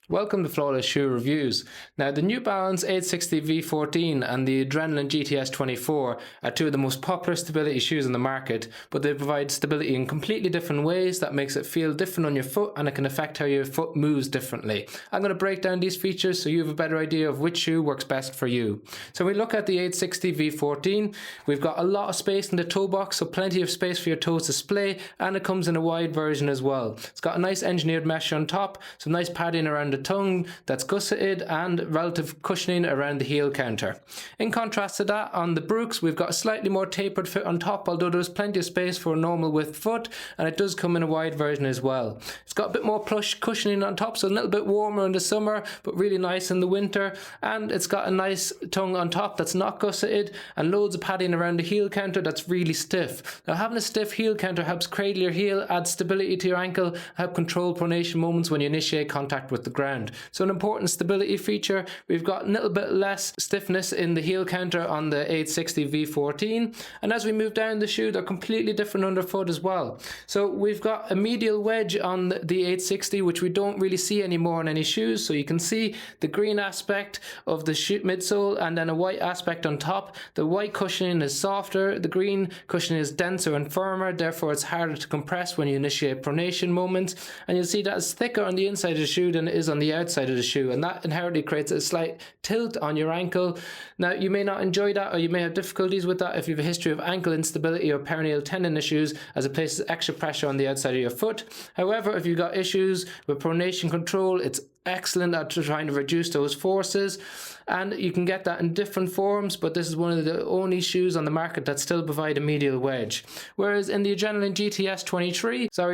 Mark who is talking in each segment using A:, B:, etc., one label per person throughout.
A: Welcome to Flawless Shoe Reviews. Now, the New Balance 860 V14 and the Adrenaline GTS 24 are two of the most popular stability shoes on the market, but they provide stability in completely different ways that makes it feel different on your foot, and it can affect how your foot moves differently. I'm going to break down these features so you have a better idea of which shoe works best for you. So when we look at the 860 V14, we've got a lot of space in the toe box, so plenty of space for your toes to splay, and it comes in a wide version as well. It's got a nice engineered mesh on top, some nice padding around the tongue that's gusseted, and relative cushioning around the heel counter. In contrast to that, on the Brooks, we've got a slightly more tapered fit on top, although there's plenty of space for a normal width foot, and it does come in a wide version as well. It's got a bit more plush cushioning on top, so a little bit warmer in the summer, but really nice in the winter, and it's got a nice tongue on top that's not gusseted, and loads of padding around the heel counter that's really stiff. Now, having a stiff heel counter helps cradle your heel, add stability to your ankle, help control pronation moments when you initiate contact with the ground. So an important stability feature, we've got a little bit less stiffness in the heel counter on the 860 V14, and as we move down the shoe, they're completely different underfoot as well. So we've got a medial wedge on the 860, which we don't really see anymore on any shoes. So you can see the green aspect of the shoe midsole and then a white aspect on top. The white cushioning is softer, the green cushioning is denser and firmer, therefore it's harder to compress when you initiate pronation moments, and you'll see that it's thicker on the inside of the shoe than it is on the outside of the shoe, and that inherently creates a slight tilt on your ankle. Now, you may not enjoy that, or you may have difficulties with that if you have a history of ankle instability or peroneal tendon issues, as it places extra pressure on the outside of your foot. However, if you've got issues with pronation control, it's excellent at trying to reduce those forces, and you can get that in different forms, but this is one of the only shoes on the market that still provide a medial wedge. Whereas in the Adrenaline GTS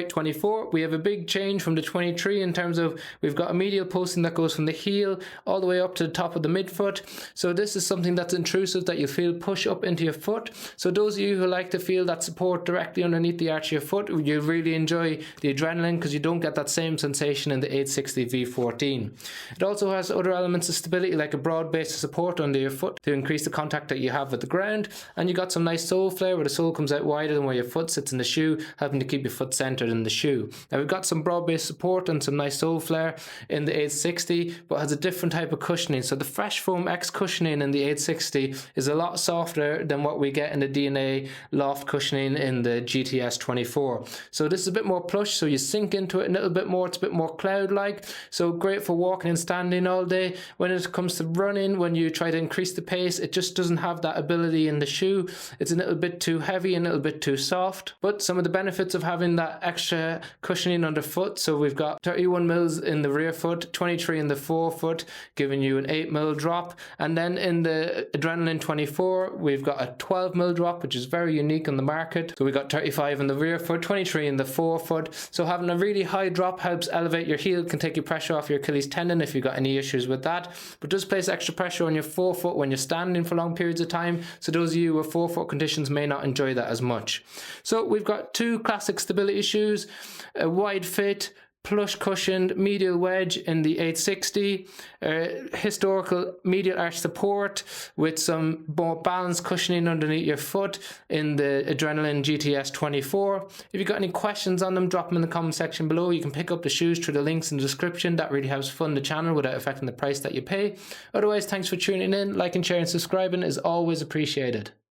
A: 24, we have a big change from the 23 in terms of we've got a medial posting that goes from the heel all the way up to the top of the midfoot. So this is something that's intrusive that you feel push up into your foot. So those of you who like to feel that support directly underneath the arch of your foot, you really enjoy the Adrenaline because you don't get that same sensation in the 860 V14. It also has other elements of stability like a broad base of support under your foot to increase the contact that you have with the ground, and you got some nice sole flare where the sole comes out wider than where your foot sits in the shoe, helping to keep your foot centered in the shoe. Now, we've got some broad base support and some nice sole flare in the 860, but has a different type of cushioning. So the Fresh Foam X cushioning in the 860 is a lot softer than what we get in the DNA Loft cushioning in the GTS 24. So this is a bit more plush, so you sink into it a little bit more. It's a bit more cloud-like, so great for walking and standing all day. When it comes to running, when you try to increase the pace, it just doesn't have that ability in the shoe. It's a little bit too heavy and a little bit too soft. But some of the benefits of having that extra cushioning underfoot, so we've got 31 mils in the rear foot, 23 in the forefoot, giving you an 8 mil drop, and then in the Adrenaline 24 we've got a 12 mil drop, which is very unique on the market. So we've got 35 in the rear foot, 23 in the forefoot. So having a really high drop helps elevate your heel, can take your pressure off your Achilles tendon if you've got any issues with that, but does place extra pressure on your forefoot when you're standing for long periods of time, so those of you with forefoot conditions may not enjoy that as much. So we've got two classic stability shoes, a wide fit, plush cushioned medial wedge in the 860, historical medial arch support with some more balanced cushioning underneath your foot in the Adrenaline GTS 24. If you've got any questions on them, drop them in the comment section below. You can pick up the shoes through the links in the description. That really helps fund the channel without affecting the price that you pay. Otherwise, thanks for tuning in. Liking, sharing, subscribing is always appreciated.